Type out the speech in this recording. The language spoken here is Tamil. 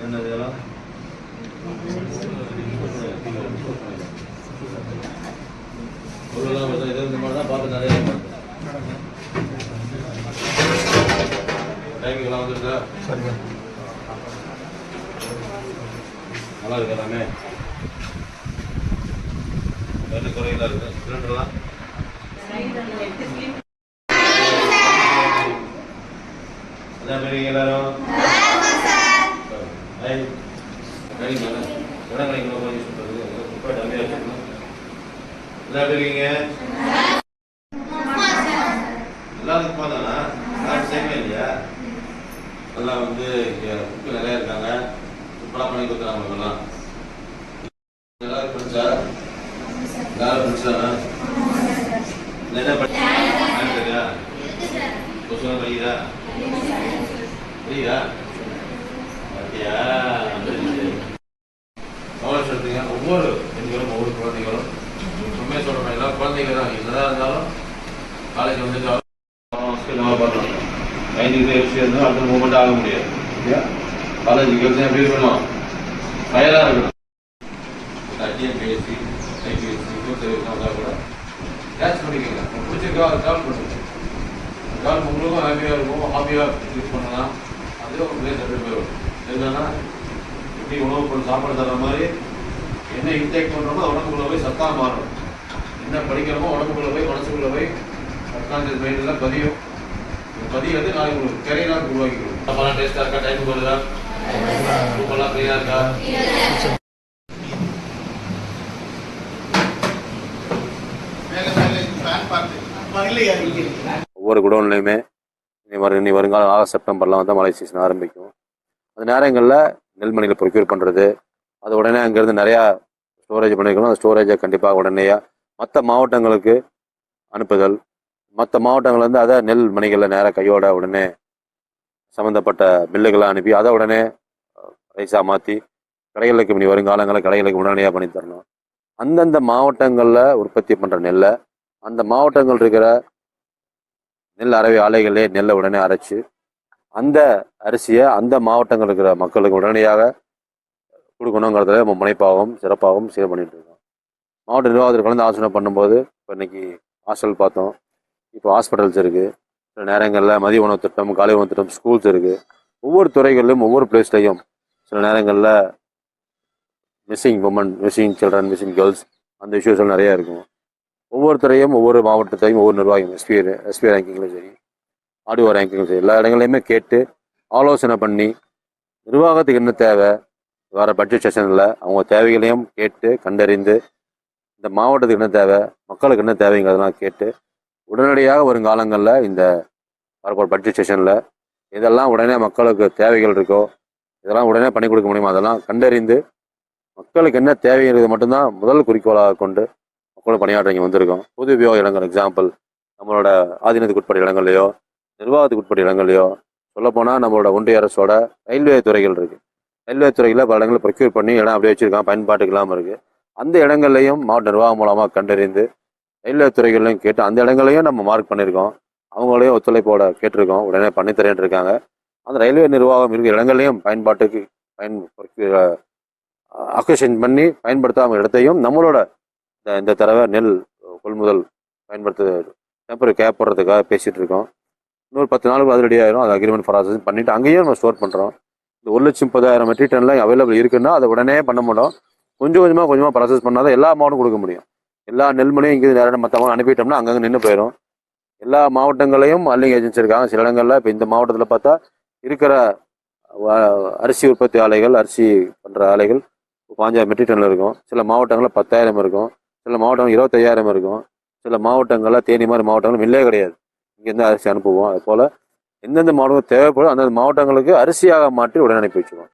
என்னது இதெல்லாம் பொருளெல்லாம் இது இந்த மாதிரி தான் பார்த்து நிறைய டைமிங்லாம் வந்துருக்கா? சரிங்க, நல்லா இருக்கு எல்லாமே. வேறு குறைகளாக இருக்குது. சிலிண்டர்லாம் என்ன பண்ணுறீங்க எல்லாரும்? கிடைக்கணும் இடம் கிடைக்கணும் கொஞ்சம் சொல்கிறது இப்போ டம்மியாக வச்சுக்கணும். என்ன இருக்கீங்க எல்லாருக்கும் பார்த்தானா யாரும் சேமே இல்லையா? எல்லாம் வந்து இங்கே புக்கு நிறையா இருக்காங்க. சூப்பராக பண்ணி கொடுத்துறாங்க. அவங்களுக்கெல்லாம் எல்லாரும் படிச்சா எல்லாரும் படிச்சானா என்ன படிச்சா கொஸ்டின் படிக்கிறா புரியுதா? அப்படியா? கவலைப்படுத்துங்க. ஒவ்வொரு பெண்களும் ஒவ்வொரு குழந்தைகளும் உண்மையை சொல்கிறோம். எல்லா குழந்தைங்க தான் என்னதான் இருந்தாலும் காலேஜ் வந்துட்டு பார்க்கலாம். மைண்டுக்கு யோசிச்சு இருந்தாலும் அடுத்த மூமெண்ட் ஆக முடியாது. இல்லையா? காலேஜுக்கு எழுதி எப்படி இருக்கணும்? ஃபயராக இருக்கணும். டிஎன்பிஎஸ்சி ஐபிஎஸ்சி வந்தால் கூட கேட்ச் பண்ணிக்கோங்க. பிடிச்சிருக்கா கால் பண்ணுங்க. கால் உங்களுக்கும் ஹாப்பியாக இருக்கும். ஹாப்பியாக யூஸ் பண்ணலாம். அதே ஒரு பிளேஸ் எப்படி போயிடும். என்னன்னா எப்படி உணவு பொருள் சாப்பாடு தர்ற மாதிரி என்ன இன்டேக் பண்ணுறோமோ உடம்புக்குள்ளே போய் சத்தாக மாறும். என்ன படிக்கிறோமோ உடம்புக்குள்ளே போய் மனசுக்குள்ளே போய் சப்கான்ஷியஸ் மைண்டில் பதியும். பதியாது நாளைக்கு உங்களுக்கு கரியராக உருவாக்கிக்கணும். சாப்பாடு டேஸ்ட்டாக இருக்கா? டைம் போடுதா? சூப்பர்லாம் ஃப்ரீயாக இருக்கா? ஒவ்வொரு குடோன்லையுமே இனி வருங்காலம் ஆகஸ்ட் செப்டம்பர்லாம் வந்து மழை சீசன் ஆரம்பிக்கும். அந்த நேரங்களில் நெல்மணியில் ப்ரொக்யூர் பண்ணுறது, அது உடனே அங்கேருந்து நிறையா ஸ்டோரேஜ் பண்ணியிருக்கணும். அந்த ஸ்டோரேஜை கண்டிப்பாக உடனேயா மற்ற மாவட்டங்களுக்கு அனுப்புதல். மற்ற மாவட்டங்கள்லேருந்து அதை நெல் மணிகளில் நேராக கையோட உடனே சம்மந்தப்பட்ட மில்லுகளை அனுப்பி அதை உடனே ரைஸாக மாற்றி கடைகளுக்கு இனி வருங்காலங்களில் கடைகளுக்கு உடனடியாக பண்ணி தரணும். அந்தந்த மாவட்டங்களில் உற்பத்தி பண்ணுற நெல்லை அந்த மாவட்டங்கள் இருக்கிற நெல் அரைவை ஆலைகளே நெல்லை உடனே அரைச்சி அந்த அரிசியை அந்த மாவட்டங்கள் இருக்கிற மக்களுக்கு உடனடியாக கொடுக்கணுங்கிறதுல நம்ம முனைப்பாகவும் சிறப்பாகவும் சேவ் பண்ணிகிட்டு இருக்கோம். மாவட்ட நிர்வாகத்தில் கலந்து ஆலோசனை பண்ணும்போது இப்போ இன்றைக்கி ஹாஸ்டல் பார்த்தோம். இப்போ ஹாஸ்பிட்டல்ஸ் இருக்குது. சில நேரங்களில் மதிய உணவு திட்டம், காலை உணவு திட்டம், ஸ்கூல்ஸ் இருக்குது. ஒவ்வொரு துறைகளிலும் ஒவ்வொரு பிளேஸ்லையும் சில நேரங்களில் missing women, missing children, missing girls அந்த இஷ்யூஸ்லாம் நிறையா இருக்கும். ஒவ்வொருத்தரையும் ஒவ்வொரு மாவட்டத்தையும் ஒவ்வொரு நிர்வாகம் எஸ்பி ரேங்கிங்லையும் சரி, ஆடிஓ ரேங்கிங்கும் சரி, எல்லா இடங்களையுமே கேட்டு ஆலோசனை பண்ணி நிர்வாகத்துக்கு என்ன தேவை, வர பட்ஜெட் செஷனில் அவங்க தேவைகளையும் கேட்டு கண்டறிந்து இந்த மாவட்டத்துக்கு என்ன தேவை, மக்களுக்கு என்ன தேவைங்கிறதெல்லாம் கேட்டு உடனடியாக வருங்காலங்களில் இந்த வரப்போகிற பட்ஜெட் செஷனில் இதெல்லாம் உடனே மக்களுக்கு தேவைகள் இருக்கோ இதெல்லாம் உடனே பண்ணி கொடுக்க முடியுமோ அதெல்லாம் கண்டறிந்து மக்களுக்கு என்ன தேவைங்கிறது மட்டும்தான் முதல் குறிக்கோளாக கொண்டு மக்களும் பணியாற்ற இங்கே வந்திருக்கோம். பொது உபயோக இடங்கள் எக்ஸாம்பிள் நம்மளோட ஆதீனத்துக்கு உட்பட்ட இடங்கள்லையோ நிர்வாகத்துக்கு உட்பட்ட இடங்கள்லையோ சொல்லப்போனால் நம்மளோட ஒன்றிய அரசோட ரயில்வே துறைகள் இருக்குது. ரயில்வே துறையில் பல இடங்களில் ப்ரொக்யூர் பண்ணி இடம் அப்படியே வச்சுருக்கான், பயன்பாட்டுக்கு இல்லாமல் இருக்குது. அந்த இடங்கள்லையும் மாவட்ட நிர்வாகம் மூலமாக கண்டறிந்து ரயில்வே துறைகள்லையும் கேட்டு அந்த இடங்களையும் நம்ம மார்க் பண்ணியிருக்கோம். அவங்களையும் ஒத்துழைப்போட கேட்டிருக்கோம், உடனே பண்ணித்தரேன் இருக்காங்க. அந்த ரயில்வே நிர்வாகம் இருக்கிற இடங்களையும் பயன்பாட்டுக்கு அக்விசிஷன் பண்ணி பயன்படுத்தாமல் இடத்தையும் நம்மளோட இந்த தடவை நெல் கொள்முதல் பயன்படுத்த டெம்பரரி கேப் போடுறதுக்காக பேசிகிட்டு இருக்கோம். இன்னொரு 10 நாளுக்கு அது ரெடி ஆயிரும். அது அக்ரிமெண்ட் ப்ராசஸ் பண்ணிவிட்டு அங்கேயும் நம்ம ஸ்டோர் பண்ணுறோம். இந்த 1,30,000 மெட்ரிக் டன்லாம் அவைலபிள் இருக்குன்னா அதை உடனே பண்ண மாட்டோம். கொஞ்சமாக ப்ராசஸ் பண்ணால் தான் எல்லா மாவட்டம் கொடுக்க முடியும். எல்லா நெல்மணியும் இங்கே நேரம் மற்ற மாவட்டம் அனுப்பிட்டோம்னா அங்கங்கே நின்று போயிடும். எல்லா மாவட்டங்களையும் அல்லிங் ஏஜென்சி இருக்காங்க. சில இடங்களில் இப்போ இந்த மாவட்டத்தில் பார்த்தா இருக்கிற அரிசி உற்பத்தி ஆலைகள், அரிசி பண்ணுற ஆலைகள் 5,000 மெட்ரிக் டன்னில் இருக்கும். சில மாவட்டங்களில் 10,000 இருக்கும். சில மாவட்டங்கள் 25,000 இருக்கும். சில மாவட்டங்களில் தேனி மாதிரி மாவட்டங்கள் மில்லே கிடையாது. இங்கேருந்து அரிசி அனுப்புவோம். அது போல் எந்தெந்த மாவட்டங்கள் தேவைப்படும் அந்தந்த மாவட்டங்களுக்கு அரிசியாக மாற்றி உடனே அனுப்பி வச்சுருவோம்.